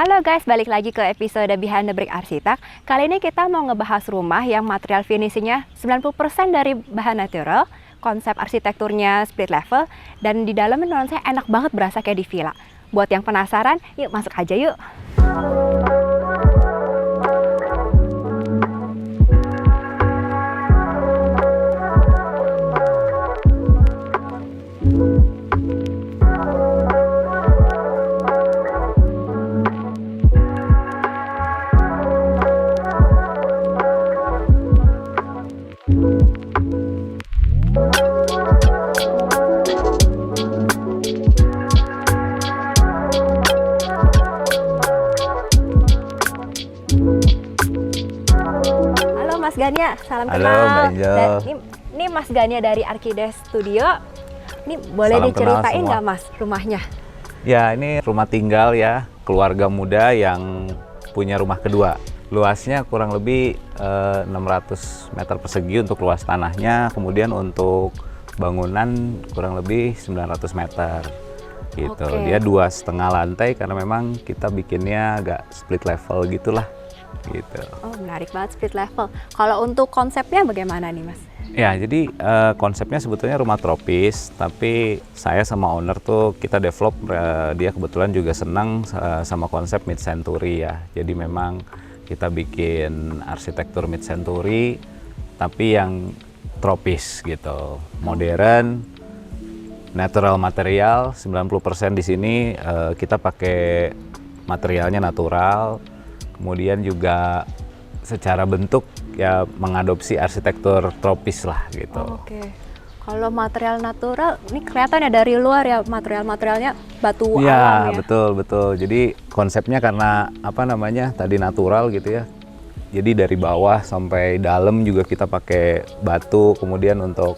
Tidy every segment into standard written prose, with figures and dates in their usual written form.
Halo guys, balik lagi ke episode Behind the Brick Arsitek. Kali ini kita mau ngebahas rumah yang material finishingnya 90% dari bahan natural, konsep arsitekturnya split level, dan di dalamnya menurut saya enak banget, berasa kayak di villa. Buat yang penasaran, yuk masuk aja yuk. Mas Gania, salam Halo, kenal. Mbak Angel. Ini Mas Gania dari Arkides Studio. Ini boleh Salam diceritain kenal nggak Mas rumahnya? Ya, ini rumah tinggal ya, keluarga muda yang punya rumah kedua. Luasnya kurang lebih 600 meter persegi untuk luas tanahnya, kemudian untuk bangunan kurang lebih 900 meter. Gitu. Oke. Dia 2,5 lantai karena memang kita bikinnya agak split level gitulah. Gitu. Oh, menarik banget split level. Kalau untuk konsepnya bagaimana nih Mas? Ya, jadi konsepnya sebetulnya rumah tropis, tapi saya sama owner tuh kita develop, dia kebetulan juga senang sama konsep mid century ya. Jadi memang kita bikin arsitektur mid century, tapi yang tropis gitu, modern, natural material. 90% di sini kita pakai materialnya natural, kemudian juga secara bentuk ya mengadopsi arsitektur tropis lah gitu. Oke. Kalau material natural, ini kelihatan ya dari luar ya, materialnya batu alam ya. Iya, betul. Jadi konsepnya karena apa namanya tadi natural gitu ya. Jadi dari bawah sampai dalam juga kita pakai batu, kemudian untuk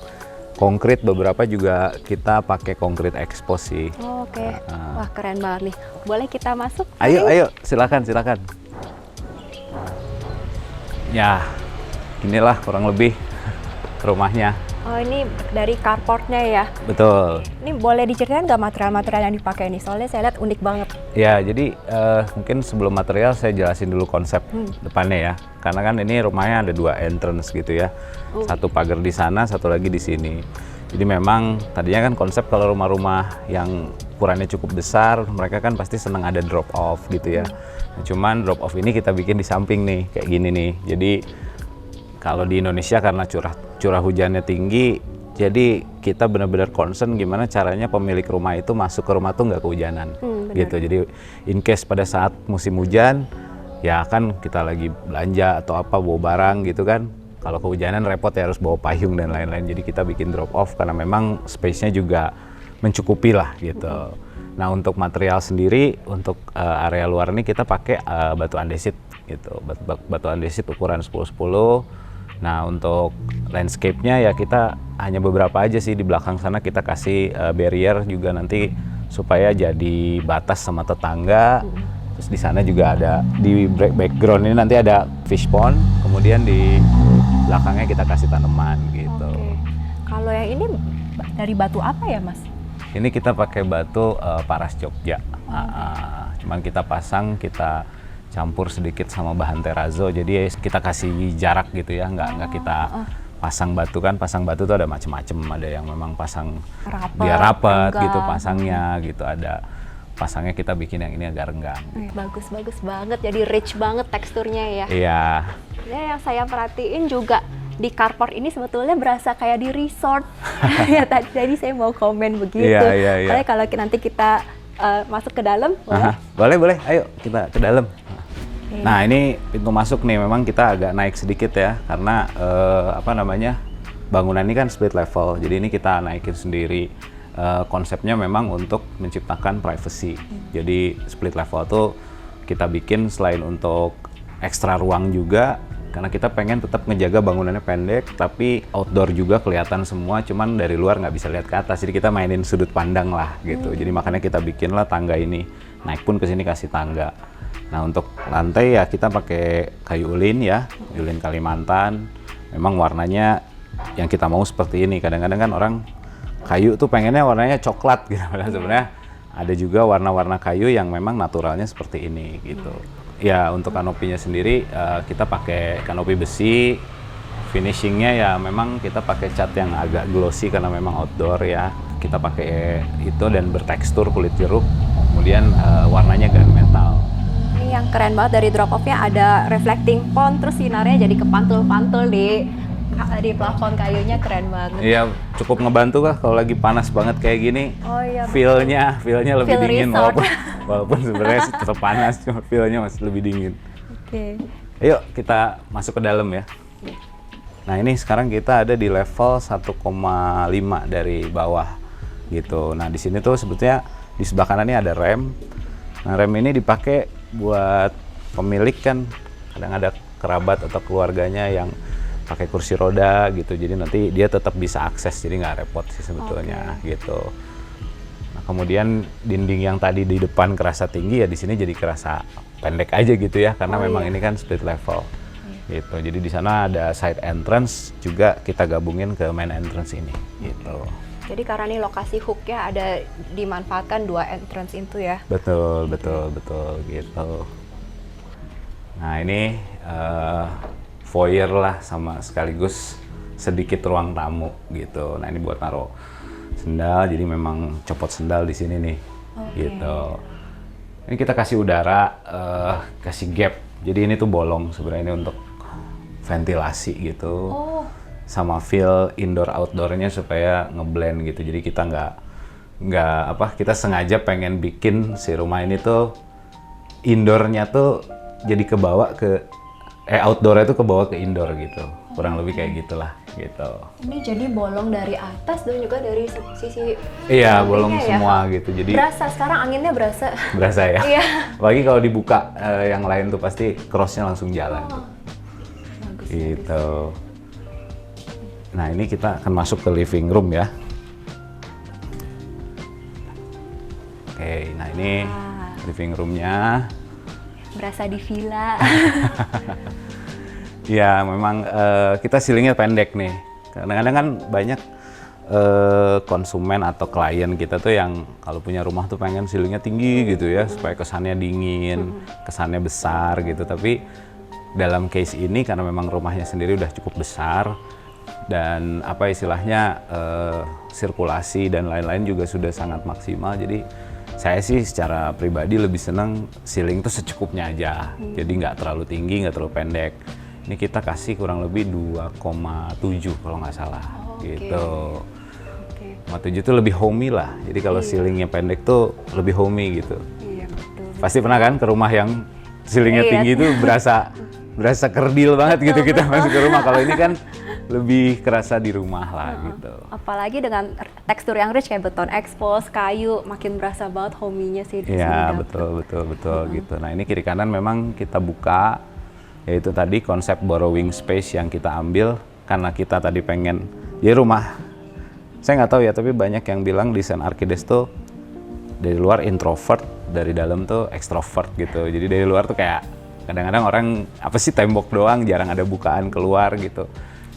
konkrit beberapa juga kita pakai konkrit expose sih. Oke. Wah, keren banget nih. Boleh kita masuk? Ayo, silakan. Ya, inilah kurang lebih rumahnya. Oh, ini dari carportnya ya. Betul. Ini boleh diceritain nggak material-material yang dipakai nih? Soalnya saya lihat unik banget. Ya, jadi mungkin sebelum material saya jelasin dulu konsep depannya ya. Karena kan ini rumahnya ada 2 entrance gitu ya. Satu pagar di sana, satu lagi di sini. Jadi memang tadinya kan konsep kalau rumah-rumah yang ukurannya cukup besar, mereka kan pasti senang ada drop off gitu ya. Nah, cuman drop off ini kita bikin di samping nih, kayak gini nih. Jadi kalau di Indonesia karena curah hujannya tinggi, jadi kita benar-benar concern gimana caranya pemilik rumah itu masuk ke rumah tuh nggak kehujanan, gitu. Jadi in case pada saat musim hujan, ya kan kita lagi belanja atau apa bawa barang gitu kan. Kalau kehujanan repot ya harus bawa payung dan lain-lain. Jadi kita bikin drop off karena memang space-nya juga mencukupi lah gitu. Nah, untuk material sendiri untuk area luar ini kita pakai batu andesit gitu. Batu andesit ukuran 10-10. Nah, untuk landscape-nya ya kita hanya beberapa aja sih, di belakang sana kita kasih barrier juga nanti supaya jadi batas sama tetangga. Terus di sana juga ada di background ini nanti ada fish pond, kemudian di belakangnya kita kasih tanaman gitu. Oke. Kalau yang ini dari batu apa ya Mas? Ini kita pakai batu paras Jogja. Cuman kita campur sedikit sama bahan terrazzo, jadi kita kasih jarak gitu ya, nggak kita pasang batu kan. Pasang batu tuh ada macem-macem, ada yang memang pasang biar rapet gitu pasangnya gitu, ada pasangnya kita bikin yang ini agak renggang. Bagus banget, jadi rich banget teksturnya ya. Iya. Ya, yang saya perhatiin juga di carport ini sebetulnya berasa kayak di resort. Ya, tadi saya mau komen begitu. Iya. Karena kalau nanti kita masuk ke dalam, boleh? Boleh. Ayo kita ke dalam. Nah, ini pintu masuk nih, memang kita agak naik sedikit ya, karena bangunan ini kan split level, jadi ini kita naikin sendiri. Konsepnya memang untuk menciptakan privacy. Jadi split level tuh kita bikin selain untuk ekstra ruang juga, karena kita pengen tetap ngejaga bangunannya pendek, tapi outdoor juga kelihatan semua, cuman dari luar nggak bisa lihat ke atas, jadi kita mainin sudut pandang lah gitu. Jadi makanya kita bikin lah tangga ini, naik pun ke sini kasih tangga. Nah, untuk lantai ya kita pakai kayu ulin ya, ulin Kalimantan. Memang warnanya yang kita mau seperti ini. Kadang-kadang kan orang kayu tuh pengennya warnanya coklat gitu. Sebenarnya Ada juga warna-warna kayu yang memang naturalnya seperti ini gitu. Ya untuk kanopinya sendiri kita pakai kanopi besi. Finishingnya ya memang kita pakai cat yang agak glossy karena memang outdoor ya. Kita pakai itu dan bertekstur kulit jeruk. Kemudian warnanya gunmetal. Ini yang keren banget dari drop off-nya ada reflecting pond, terus sinarnya jadi kepantul-pantul di plafon kayunya, keren banget. Iya, cukup ngebantu kah kalau lagi panas banget kayak gini. Oh iya. Feel-nya lebih Feel dingin resort. walaupun sebenarnya tetap panas, cuma feel-nya masih lebih dingin. Oke. Ayo kita masuk ke dalam ya. Nah ini sekarang kita ada di level 1,5 dari bawah gitu. Nah di sini tuh sebetulnya di sebelah kanan ini ada rem. Nah rem ini dipakai buat pemilik kan, kadang ada kerabat atau keluarganya yang pakai kursi roda gitu. Jadi nanti dia tetap bisa akses, jadi nggak repot sih sebetulnya gitu. Nah kemudian dinding yang tadi di depan kerasa tinggi ya di sini jadi kerasa pendek aja gitu ya, karena memang ini kan split level. Gitu. Jadi di sana ada side entrance juga kita gabungin ke main entrance ini gitu. Jadi karena ini lokasi hook-nya ada dimanfaatkan dua entrance itu ya. Betul gitu. Nah ini foyer lah sama sekaligus sedikit ruang tamu gitu. Nah ini buat naruh sendal, jadi memang copot sendal di sini nih gitu. Ini kita kasih udara, kasih gap. Jadi ini tuh bolong sebenarnya ini untuk ventilasi gitu, sama feel indoor outdoornya supaya ngeblend gitu. Jadi kita kita sengaja pengen bikin si rumah ini tuh indoornya tuh jadi kebawa ke outdoornya tuh kebawa ke indoor gitu, kurang lebih kayak gitulah gitu. Ini jadi bolong dari atas dan juga dari sisi Iya, bolong ya? semua gitu. Jadi Berasa sekarang anginnya berasa. berasa ya. Iya. Apalagi kalau dibuka yang lain tuh pasti crossnya langsung jalan. Bagus. Gitu. Nah ini kita akan masuk ke living room ya. Oke, nah ini living roomnya. Berasa di villa. Ya memang kita ceilingnya pendek nih. Kadang-kadang kan banyak konsumen atau klien kita tuh yang kalau punya rumah tuh pengen ceilingnya tinggi gitu ya, supaya kesannya dingin, kesannya besar gitu. Tapi dalam case ini karena memang rumahnya sendiri udah cukup besar dan apa istilahnya sirkulasi dan lain-lain juga sudah sangat maksimal. Jadi saya sih secara pribadi lebih senang ceiling tuh secukupnya aja. Jadi nggak terlalu tinggi, nggak terlalu pendek. Ini kita kasih kurang lebih 2,7 kalau nggak salah gitu. 2,7 tuh lebih homey lah. Jadi kalau ceilingnya pendek tuh lebih homey gitu. Iya betul. Pasti pernah kan ke rumah yang ceilingnya tinggi tuh berasa kerdil banget gitu kita masuk ke rumah. Kalau ini kan lebih kerasa di rumah lah gitu. Apalagi dengan tekstur yang rich kayak beton expose, kayu, makin berasa banget homey-nya sih di sini. Iya betul gitu. Nah ini kiri kanan memang kita buka, yaitu tadi konsep borrowing space yang kita ambil karena kita tadi pengen jadi rumah. Saya nggak tahu ya, tapi banyak yang bilang desain Archides tuh dari luar introvert, dari dalam tuh extrovert gitu. Jadi dari luar tuh kayak kadang-kadang orang apa sih tembok doang, jarang ada bukaan keluar gitu.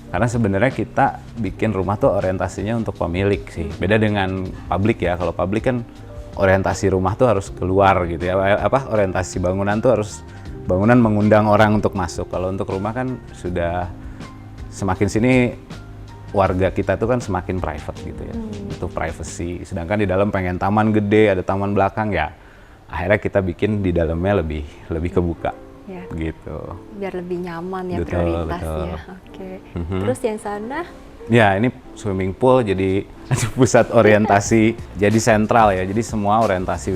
Karena sebenarnya kita bikin rumah tuh orientasinya untuk pemilik sih. Beda dengan publik ya. Kalau publik kan orientasi rumah tuh harus keluar gitu ya. Orientasi bangunan tuh harus bangunan mengundang orang untuk masuk. Kalau untuk rumah kan sudah semakin sini warga kita tuh kan semakin private gitu ya. Itu privacy. Sedangkan di dalam pengen taman gede, ada taman belakang ya. Akhirnya kita bikin di dalamnya lebih kebuka. Ya. Gitu. Biar lebih nyaman ya betul, prioritasnya. Oke. Terus yang sana? Ya ini swimming pool jadi pusat orientasi, jadi sentral ya. Jadi semua orientasi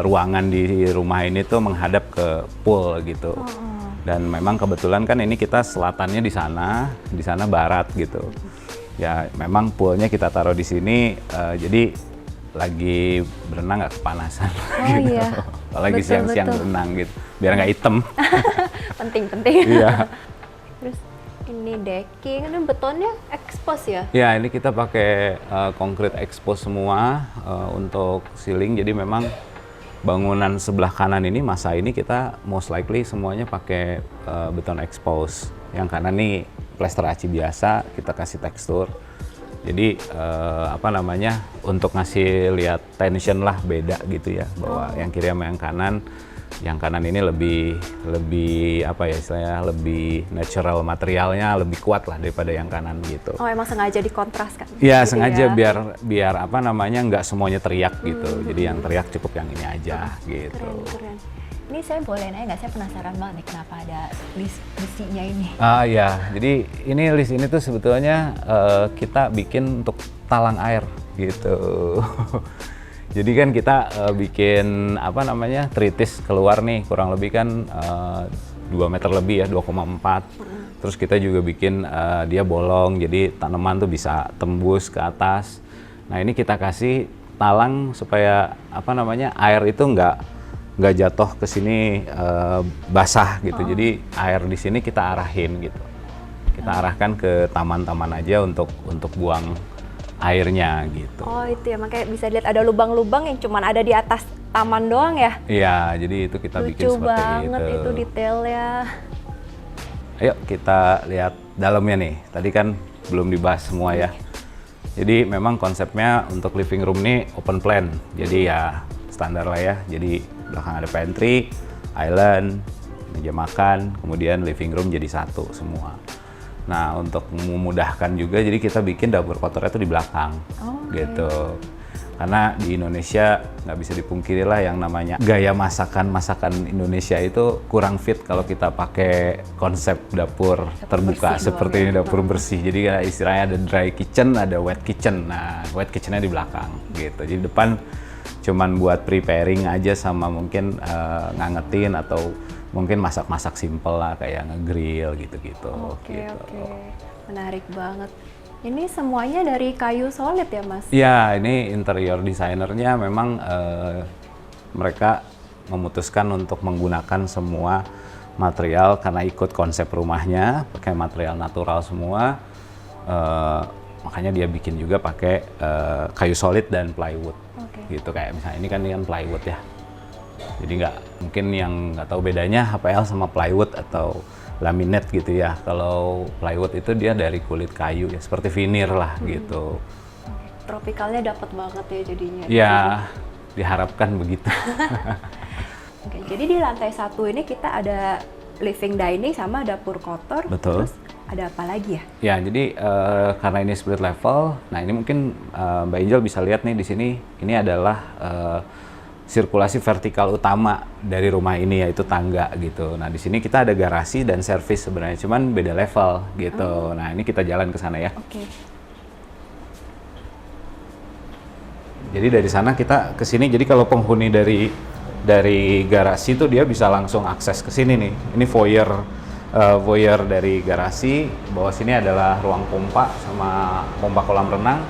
ruangan di rumah ini tuh menghadap ke pool gitu. Dan memang kebetulan kan ini kita selatannya di sana barat gitu. Ya memang poolnya kita taruh di sini, jadi lagi berenang nggak kepanasan gitu. Iya. Apalagi siang-siang berenang gitu, biar nggak hitam. Penting. Iya. Terus ini decking, ini betonnya expose ya? Ya ini kita pakai concrete expose semua untuk ceiling. Jadi memang bangunan sebelah kanan ini masa ini kita most likely semuanya pakai beton expose. Yang kanan nih plester aci biasa, kita kasih tekstur. Jadi apa namanya, untuk ngasih lihat tension lah beda gitu ya, bahwa yang kiri sama yang kanan ini lebih apa ya istilahnya, lebih natural materialnya, lebih kuat lah daripada yang kanan gitu. Oh, emang sengaja dikontraskan? Iya, gitu sengaja ya? biar apa namanya, nggak semuanya teriak gitu. Jadi yang teriak cukup yang ini aja gitu. Keren, keren. Ini saya boleh nanya nggak? Saya penasaran banget nih kenapa ada list besinya ini. Ah ya, jadi ini list ini tuh sebetulnya kita bikin untuk talang air gitu. Jadi kan kita bikin apa namanya, tritis keluar nih kurang lebih kan 2 meter lebih ya, 2,4. Terus kita juga bikin dia bolong, jadi tanaman tuh bisa tembus ke atas. Nah ini kita kasih talang supaya apa namanya, air itu nggak jatuh ke sini basah gitu. Jadi air di sini kita arahin gitu. Kita arahkan ke taman-taman aja untuk buang airnya gitu. Oh itu ya, makanya bisa lihat ada lubang-lubang yang cuman ada di atas taman doang ya. Iya, jadi itu kita bikin Lucu seperti banget itu detailnya. Ayo kita lihat dalamnya nih. Tadi kan belum dibahas semua ya. Jadi memang konsepnya untuk living room nih open plan. Jadi ya standar lah ya. Jadi belakang ada pantry, island, meja makan, kemudian living room jadi satu semua. Nah untuk memudahkan juga, jadi kita bikin dapur kotornya tuh di belakang, gitu. Karena di Indonesia nggak bisa dipungkiri lah yang namanya gaya masakan Indonesia itu kurang fit kalau kita pakai konsep dapur terbuka seperti ini, dapur bersih. Jadi kayak istilahnya ada dry kitchen, ada wet kitchen. Nah wet kitchennya di belakang, gitu. Jadi depan cuman buat preparing aja sama mungkin ngangetin atau mungkin masak-masak simple lah kayak ngegrill gitu-gitu. Oke. Menarik banget. Ini semuanya dari kayu solid ya Mas? Ya, ini interior desainernya memang mereka memutuskan untuk menggunakan semua material karena ikut konsep rumahnya, pakai material natural semua. Makanya dia bikin juga pakai kayu solid dan plywood. Gitu, kayak misalnya ini kan plywood ya. Jadi mungkin yang nggak tahu bedanya HPL sama plywood atau laminate gitu ya. Kalau plywood itu dia dari kulit kayu ya, seperti veneer lah gitu. Tropikalnya dapat banget ya jadinya. Ya, diharapkan begitu. Oke, jadi di lantai 1 ini kita ada living dining sama dapur kotor. Betul. Terus ada apa lagi ya? Ya, jadi karena ini split level, nah ini mungkin Mbak Angel bisa lihat nih di sini, ini adalah sirkulasi vertikal utama dari rumah ini, yaitu tangga gitu. Nah di sini kita ada garasi dan servis sebenarnya, cuman beda level gitu. Nah ini kita jalan ke sana ya. Oke. Jadi dari sana kita ke sini. Jadi kalau penghuni dari garasi itu dia bisa langsung akses ke sini nih. Ini foyer dari garasi. Bawah sini adalah ruang pompa sama pompa kolam renang.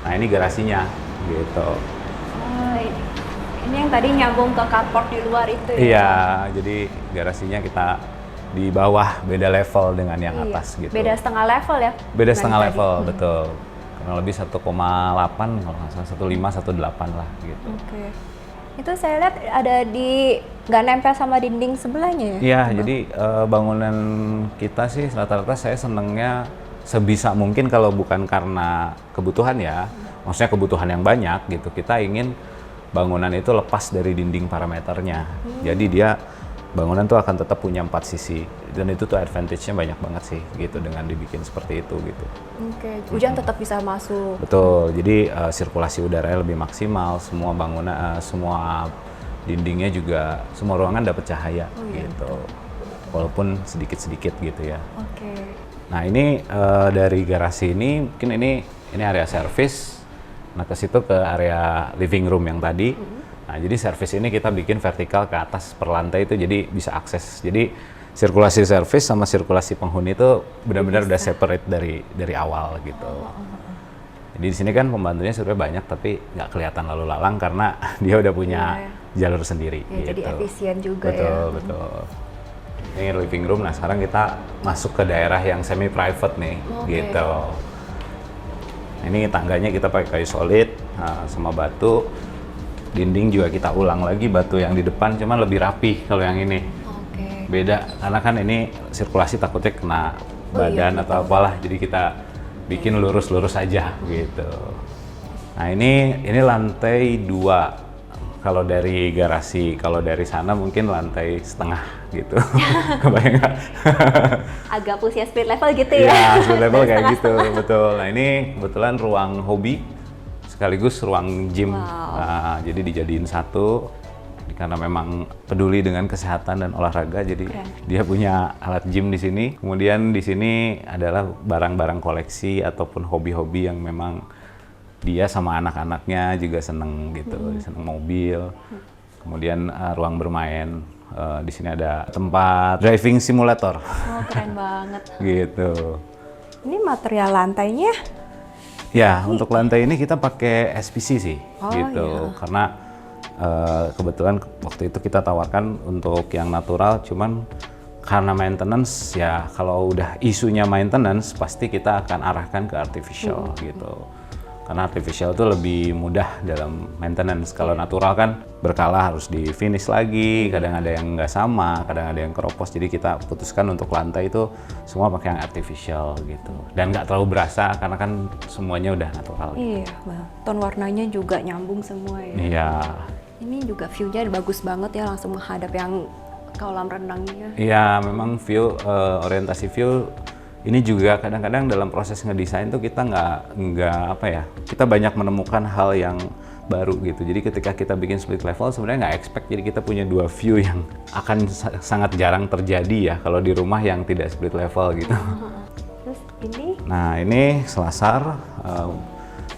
Nah ini garasinya gitu. Ini yang tadi nyambung ke carport di luar itu ya? Iya, jadi garasinya kita di bawah, beda level dengan yang atas gitu. Beda setengah level ya? Beda setengah level, betul. Kurang lebih 1,8, kalau nggak salah 1,5, 1,8 lah gitu. Oke. Itu saya lihat ada nggak nempel sama dinding sebelahnya ya? Iya, jadi bangunan kita sih rata-rata saya senengnya sebisa mungkin kalau bukan karena kebutuhan ya, maksudnya kebutuhan yang banyak gitu, kita ingin bangunan itu lepas dari dinding parameternya. Jadi dia bangunan tuh akan tetap punya 4 sisi, dan itu tuh advantage-nya banyak banget sih gitu dengan dibikin seperti itu gitu. Oke, hujan tetap bisa masuk. Betul, jadi sirkulasi udaranya lebih maksimal, semua bangunan, semua dindingnya juga, semua ruangan dapat cahaya gitu. Walaupun sedikit-sedikit gitu ya. Oke. Nah ini dari garasi ini, mungkin ini area service. Nah ke situ ke area living room yang tadi. Nah jadi service ini kita bikin vertikal ke atas per lantai itu, jadi bisa akses. Jadi sirkulasi service sama sirkulasi penghuni itu benar-benar udah separate dari awal gitu. Jadi di sini kan pembantunya sebenarnya banyak tapi nggak kelihatan lalu lalang karena dia udah punya jalur sendiri. Ya, gitu. Jadi efisien juga Betul. Ini living room. Nah sekarang kita masuk ke daerah yang semi private nih, gitu. Ini tangganya kita pakai kayu solid sama batu. Dinding juga kita ulang lagi batu yang di depan, cuman lebih rapi kalau yang ini. Beda, karena kan ini sirkulasi takutnya kena badan atau apalah. Jadi kita bikin lurus-lurus aja gitu. Nah ini lantai 2 kalau dari garasi, kalau dari sana mungkin lantai setengah gitu. Kebayang nggak? Agak usia split level gitu ya? Iya, split level kayak gitu, betul. Nah ini kebetulan ruang hobi sekaligus ruang gym. Wow. Nah, jadi dijadiin satu karena memang peduli dengan kesehatan dan olahraga, jadi dia punya alat gym di sini. Kemudian di sini adalah barang-barang koleksi ataupun hobi-hobi yang memang dia sama anak-anaknya juga seneng gitu, seneng mobil. Kemudian ruang bermain, di sini ada tempat driving simulator. Oh, keren banget. Gitu. Ini material lantainya? Ya, untuk lantai ini kita pakai SPC sih, gitu. Iya. Karena kebetulan waktu itu kita tawarkan untuk yang natural, cuman karena maintenance ya, kalau udah isunya maintenance pasti kita akan arahkan ke artificial gitu. Karena artificial itu lebih mudah dalam maintenance. Kalau natural kan berkala harus di finish lagi, kadang ada yang nggak sama, kadang ada yang keropos. Jadi kita putuskan untuk lantai itu semua pakai yang artificial gitu. Dan nggak terlalu berasa karena kan semuanya udah natural. Iya, ton warnanya juga nyambung semua ya. Iya. Ini juga view-nya bagus banget ya, langsung menghadap yang kolam renangnya. Iya, memang view, orientasi view ini juga kadang-kadang dalam proses ngedesain tuh kita nggak apa ya, kita banyak menemukan hal yang baru gitu. Jadi ketika kita bikin split level sebenarnya nggak expect, jadi kita punya 2 view yang akan sangat jarang terjadi ya kalau di rumah yang tidak split level gitu. Terus ini? Nah ini selasar.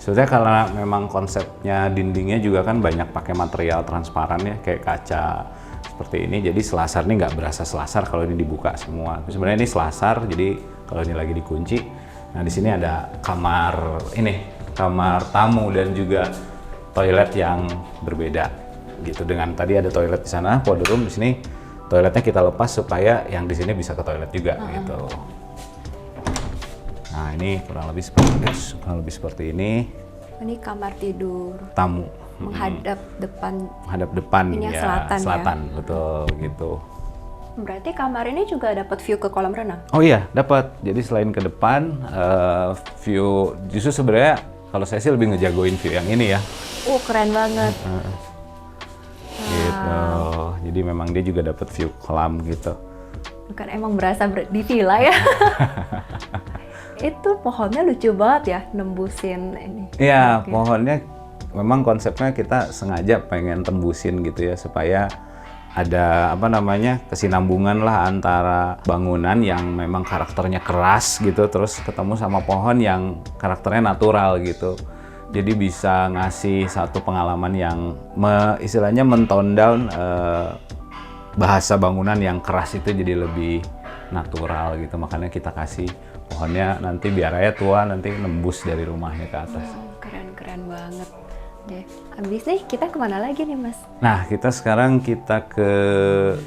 Sebenarnya karena memang konsepnya dindingnya juga kan banyak pakai material transparan ya, kayak kaca seperti ini. Jadi selasar ini nggak berasa selasar kalau ini dibuka semua. Sebenarnya ini selasar, jadi kalau ini lagi dikunci. Nah di sini ada kamar tamu dan juga toilet yang berbeda gitu. Dengan tadi ada toilet di sana, powder room, di sini toiletnya kita lepas supaya yang di sini bisa ke toilet juga gitu. Nah ini kurang lebih seperti ini. Ini kamar tidur Tamu. menghadap depan. Menghadap depan Ini yang ya, selatan ya? Betul gitu. Berarti kamar ini juga dapat view ke kolam renang? Oh iya, dapat. Jadi selain ke depan, view justru sebenarnya kalau saya sih lebih ngejagoin view yang ini ya. Keren banget. Gitu. Jadi memang dia juga dapat view kolam gitu. Bukan emang berasa di villa ya? Itu pohonnya lucu banget ya, nembusin ini. Iya, pohonnya memang konsepnya kita sengaja pengen tembusin gitu ya, supaya ada kesinambungan lah antara bangunan yang memang karakternya keras gitu, terus ketemu sama pohon yang karakternya natural gitu. Jadi bisa ngasih satu pengalaman yang istilahnya men-tone down bahasa bangunan yang keras itu jadi lebih natural gitu. Makanya kita kasih pohonnya nanti biar aja tua nanti nembus dari rumahnya ke atas. Keren banget deh. Abis nih kita kemana lagi nih Mas? Nah sekarang kita ke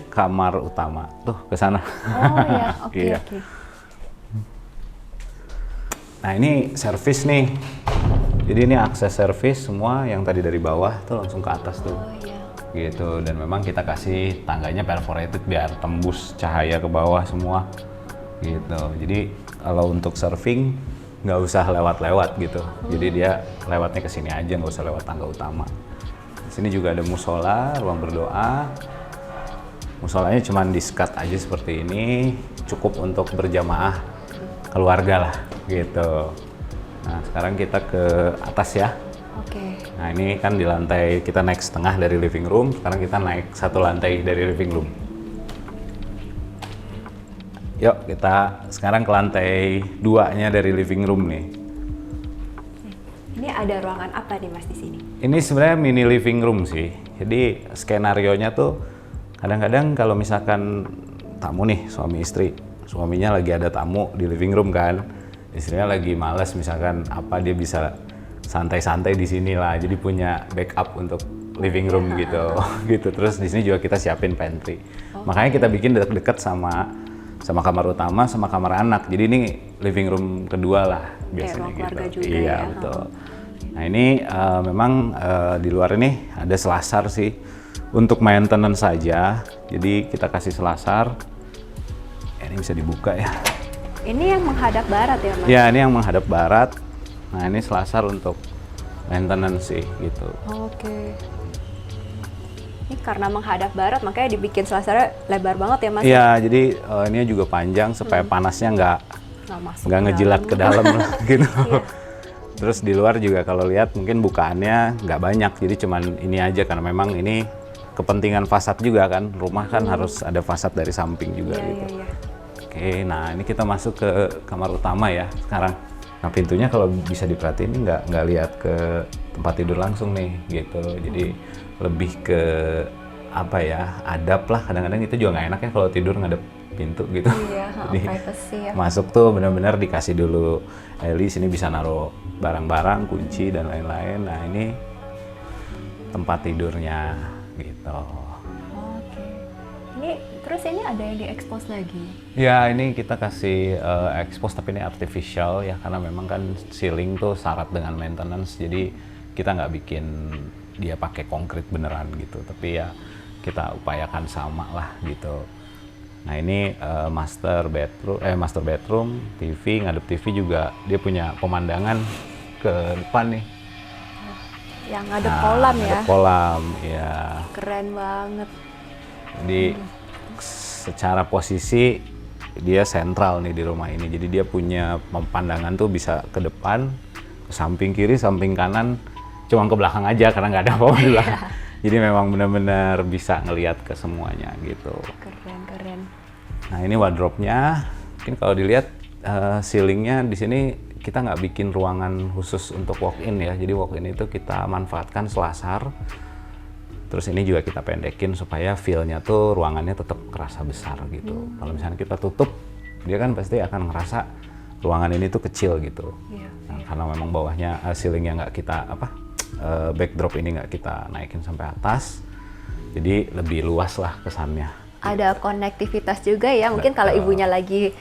kamar utama tuh, ke sana. Oh ya, oke. Iya. Nah ini servis nih, jadi ini akses servis semua yang tadi dari bawah tuh langsung ke atas tuh. Oh iya. Gitu, dan memang kita kasih tangganya perforated biar tembus cahaya ke bawah semua gitu. Jadi kalau untuk surfing nggak usah lewat-lewat gitu, jadi dia lewatnya ke sini aja, nggak usah lewat tangga utama. Di sini juga ada musola, ruang berdoa. Musolanya cuma di-skat aja seperti ini, cukup untuk berjamaah keluarga lah gitu. Nah sekarang kita ke atas ya. Oke. Nah ini kan di lantai, kita naik setengah dari living room, sekarang kita naik 1 lantai dari living room. Yuk kita sekarang ke lantai 2-nya dari living room nih. Ini ada ruangan apa nih Mas di sini? Ini sebenarnya mini living room sih. Jadi skenarionya tuh kadang-kadang kalau misalkan tamu nih, suami istri, suaminya lagi ada tamu di living room kan, istrinya lagi males misalkan apa, dia bisa santai-santai di sini lah, jadi punya backup untuk living room gitu. Gitu. Terus di sini juga kita siapin pantry. Makanya kita bikin deket-deket sama kamar utama sama kamar anak. Jadi ini living room kedua lah biasanya ruang keluarga gitu. juga Iya, ya. betul. Nah ini memang di luar ini ada selasar sih untuk maintenance saja. Jadi kita kasih selasar. Ini bisa dibuka ya. Ini yang menghadap barat ya, Mas? Ya, ini yang menghadap barat. Nah, ini selasar untuk maintenance sih gitu. Oke. Ini karena menghadap barat makanya dibikin selasarnya lebar banget ya, Mas? Iya, jadi ini juga panjang supaya panasnya Nggak masuk nggak ke ngejilat dalam. ke dalam lah, gitu. Iya. Terus di luar juga kalau lihat mungkin bukaannya nggak banyak, jadi cuman ini aja karena memang ini kepentingan fasad juga kan. Rumah kan harus ada fasad dari samping juga Iya, gitu. iya, iya. Oke, nah ini kita masuk ke kamar utama ya sekarang. Nah pintunya kalau bisa diperhatiin ini nggak lihat ke tempat tidur langsung nih gitu. Jadi lebih ke apa ya, adab lah. Kadang-kadang itu juga nggak enak ya kalau tidur ngadep pintu gitu. Iya, Jadi privacy ya. masuk tuh benar-benar dikasih dulu Eli sini bisa naruh barang-barang, kunci dan lain-lain. Nah ini tempat tidurnya gitu. Oke. Ini terus ini ada yang diekspos lagi. Ya ini kita kasih expose tapi ini artificial ya karena memang kan ceiling tuh syarat dengan maintenance, jadi kita nggak bikin dia pakai konkrit beneran gitu, tapi ya kita upayakan sama lah gitu. Nah ini master bedroom, TV, ngadep TV juga dia punya pemandangan ke depan nih. Yang ada kolam ya. Ada kolam, ya. Keren banget. Jadi secara posisi dia sentral nih di rumah ini. Jadi dia punya pandangan tuh bisa ke depan, ke samping kiri, samping kanan, cuma ke belakang aja karena nggak ada apa-apa di belakang. Jadi memang benar-benar bisa ngelihat ke semuanya gitu. Keren, keren. Nah ini wardrobe-nya, mungkin kalau dilihat ceilingnya di sini kita nggak bikin ruangan khusus untuk walk-in ya. Jadi walk-in itu kita manfaatkan selasar. Terus ini juga kita pendekin supaya feel-nya tuh ruangannya tetap kerasa besar gitu. Kalau misalnya kita tutup, dia kan pasti akan ngerasa ruangan ini tuh kecil gitu. Iya. Nah, karena memang bawahnya ceilingnya nggak kita backdrop ini nggak kita naikin sampai atas, jadi lebih luas lah kesannya. Ada konektivitas juga ya, mungkin kalau Betul. ibunya lagi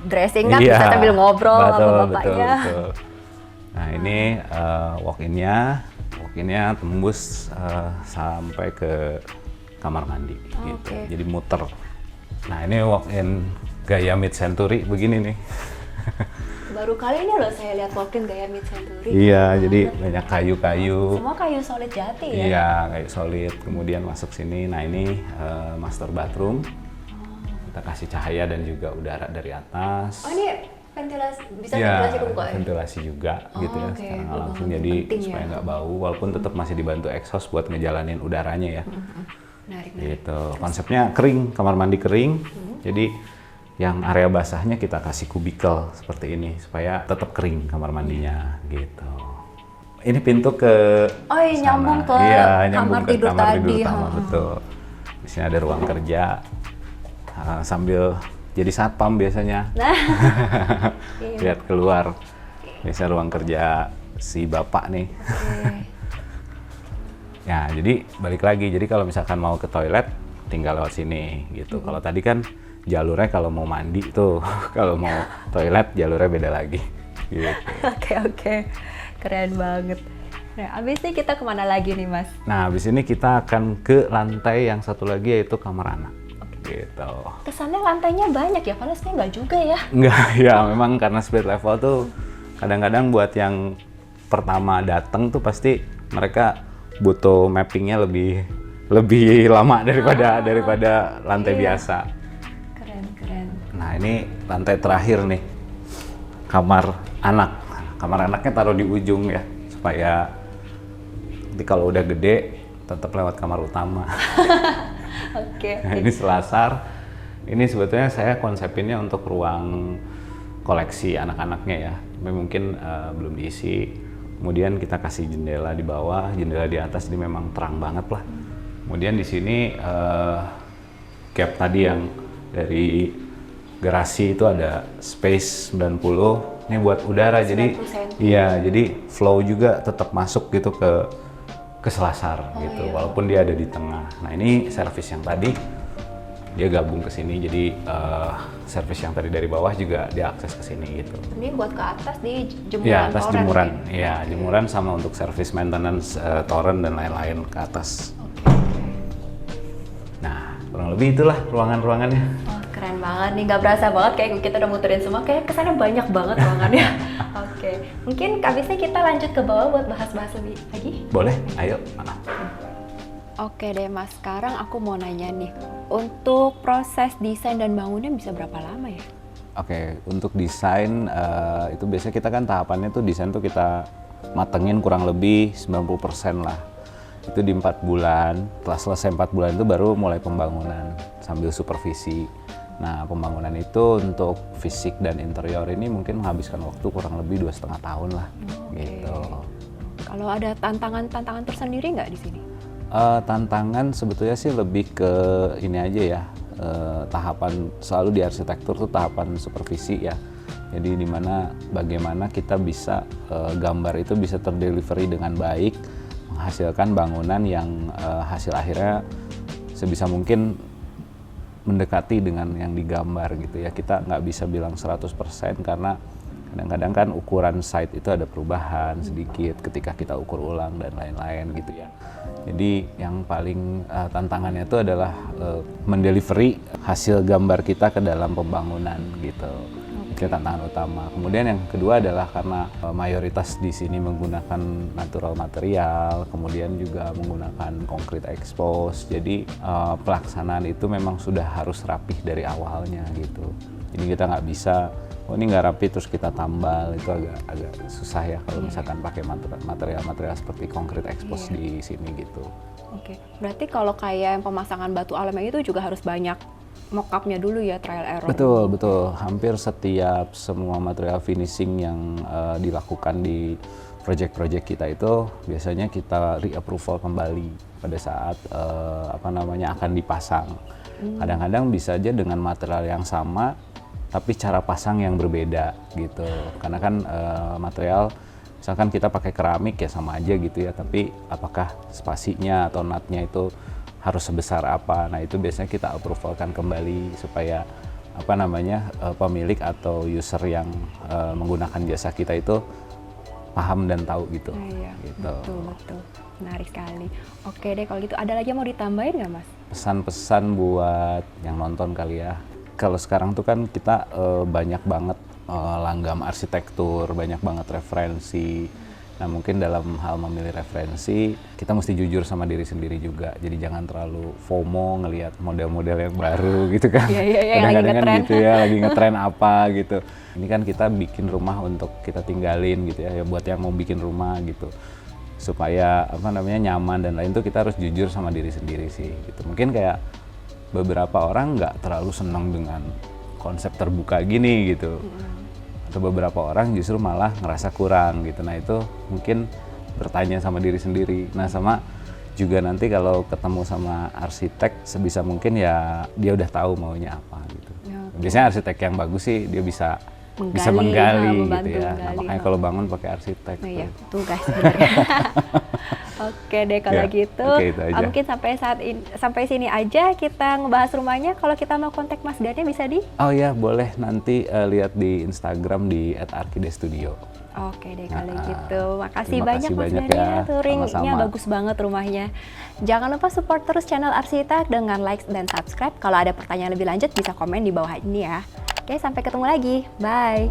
dressing kan Iya, bisa sambil ngobrol sama betul, bapaknya. betul. Nah ini walk-innya tembus sampai ke kamar mandi gitu, Oke. jadi muter. Nah ini walk-in gaya mid century begini nih. Baru kali ini loh saya lihat walk-in gaya mid century. Iya, jadi banyak kayu-kayu. Semua kayu solid jati ya. Iya, kayu solid. Kemudian masuk sini. Nah ini master bathroom. Kita kasih cahaya dan juga udara dari atas. Oh ini ventilasi, bisa Iya, ventilasi kebuka ya? ventilasi juga gitu ya. oke. Secara nggak langsung, Penting jadi ya. supaya nggak bau. Walaupun tetap masih dibantu exhaust buat ngejalanin udaranya ya. Menarik, menarik. Gitu. Konsepnya kering, kamar mandi kering. Jadi yang area basahnya kita kasih kubikel seperti ini supaya tetap kering kamar mandinya gitu. Ini pintu ke Oh iya, nyambung ke nyambung kamar ke tidur kamar tidur tadi. utama, betul. Di sini ada ruang kerja sambil jadi satpam biasanya. Nah, Lihat keluar. Biasa ruang kerja si bapak nih. oke. Ya, jadi balik lagi. Jadi kalau misalkan mau ke toilet tinggal lewat sini gitu. Kalau tadi kan jalurnya kalau mau mandi tuh, kalau mau toilet jalurnya beda lagi. Gitu. Oke, oke. Keren banget. Nah, abis ini kita kemana lagi nih, Mas? Nah, habis ini kita akan ke lantai yang satu lagi yaitu kamar anak. Gitu. Kesannya lantainya banyak ya, padahal sebenarnya nggak juga ya. Enggak, ya memang karena split level tuh kadang-kadang buat yang pertama datang tuh pasti mereka butuh mappingnya lebih lama daripada lantai Iya. biasa. Keren, keren. Nah ini lantai terakhir nih, kamar anak. Kamar anaknya taruh di ujung ya, supaya nanti kalau udah gede tetap lewat kamar utama. Oke. Nah, ini selasar. Ini sebetulnya saya konsepinnya untuk ruang koleksi anak-anaknya ya. Tapi mungkin belum diisi. Kemudian kita kasih jendela di bawah, jendela di atas, ini memang terang banget lah. Kemudian di sini gap tadi yang dari garasi itu ada space 90. Ini buat udara, jadi 90 cm. iya, jadi flow juga tetap masuk gitu ke selasar gitu, iya. walaupun dia ada di tengah. Nah ini servis yang tadi dia gabung ke sini, jadi servis yang tadi dari bawah juga diakses ke sini gitu. Ini buat ke atas di jemuran. Ya, atas toren jemuran. mungkin? Iya, jemuran sama untuk service maintenance toren dan lain-lain ke atas. Oke. Nah, kurang lebih itulah ruangan-ruangannya. Oh, Keren banget nih, nggak berasa banget kayak kita udah muterin semua, kayak kesannya banyak banget ruangannya. Oke, mungkin abisnya kita lanjut ke bawah buat bahas-bahas lebih lagi. Boleh, ayo. Oke deh Mas, sekarang aku mau nanya nih, untuk proses desain dan bangunnya bisa berapa lama ya? Oke, untuk desain itu biasanya kita kan tahapannya tuh desain tuh kita matengin kurang lebih 90% lah. Itu di 4 bulan, setelah selesai 4 bulan itu baru mulai pembangunan sambil supervisi. Nah, pembangunan itu untuk fisik dan interior ini mungkin menghabiskan waktu kurang lebih 2,5 tahun lah. Gitu. Kalau ada tantangan tersendiri nggak di sini? Tantangan sebetulnya sih lebih ke ini aja ya, tahapan selalu di arsitektur tuh tahapan supervisi ya. Jadi dimana bagaimana kita bisa gambar itu bisa terdelivery dengan baik, menghasilkan bangunan yang hasil akhirnya sebisa mungkin mendekati dengan yang digambar gitu ya. Kita nggak bisa bilang 100% karena kadang-kadang kan ukuran site itu ada perubahan sedikit ketika kita ukur ulang dan lain-lain gitu ya. Jadi yang paling tantangannya itu adalah mendelivery hasil gambar kita ke dalam pembangunan gitu. Itu tantangan utama. Kemudian yang kedua adalah karena mayoritas di sini menggunakan natural material, kemudian juga menggunakan concrete expose. Jadi pelaksanaan itu memang sudah harus rapih dari awalnya gitu. Jadi kita nggak bisa, oh ini nggak rapi terus kita tambal, itu agak susah ya kalau misalkan pakai material-material seperti concrete expose di sini gitu. Oke, berarti kalau kayak yang pemasangan batu alam itu juga harus banyak mock-up-nya dulu ya, trial error. Betul. Hampir setiap semua material finishing yang dilakukan di project-project kita itu biasanya kita re-approval kembali pada saat akan dipasang. Kadang-kadang bisa aja dengan material yang sama tapi cara pasang yang berbeda gitu. Karena kan material misalkan kita pakai keramik ya sama aja gitu ya, tapi apakah spasinya atau nutnya itu harus sebesar apa. Nah, itu biasanya kita approvalkan kembali supaya pemilik atau user yang menggunakan jasa kita itu paham dan tahu gitu. Gitu. Betul. Menarik sekali. Oke deh, kalau gitu ada lagi yang mau ditambahin nggak Mas? Pesan-pesan buat yang nonton kali ya. Kalau sekarang tuh kan kita banyak banget langgam arsitektur, banyak banget referensi. Nah, mungkin dalam hal memilih referensi, kita mesti jujur sama diri sendiri juga. Jadi jangan terlalu FOMO ngelihat model-model yang baru gitu kan. Kadang-kadang kan gitu ya, lagi ngetren apa gitu. Ini kan kita bikin rumah untuk kita tinggalin gitu ya, buat yang mau bikin rumah gitu. Supaya nyaman dan lain tuh kita harus jujur sama diri sendiri sih gitu. Mungkin kayak beberapa orang nggak terlalu senang dengan konsep terbuka gini gitu. Atau beberapa orang justru malah ngerasa kurang gitu. Nah, itu mungkin bertanya sama diri sendiri. Nah, sama juga nanti kalau ketemu sama arsitek sebisa mungkin ya dia udah tahu maunya apa gitu. Biasanya arsitek yang bagus sih dia bisa menggali gitu ya. Nah, makanya kalau bangun pakai arsitek. Iya, tuh guys. Oke deh kalau gitu. Mungkin sampai sini aja kita ngebahas rumahnya. Kalau kita mau kontak Mas Dani bisa di? Oh ya, boleh nanti lihat di Instagram di @arkidestudio. Oke deh kalau gitu. Makasih banyak Mas Dani ya. Touringnya bagus banget rumahnya. Jangan lupa support terus channel Arsitek dengan like dan subscribe. Kalau ada pertanyaan lebih lanjut bisa komen di bawah ini ya. Oke, sampai ketemu lagi. Bye.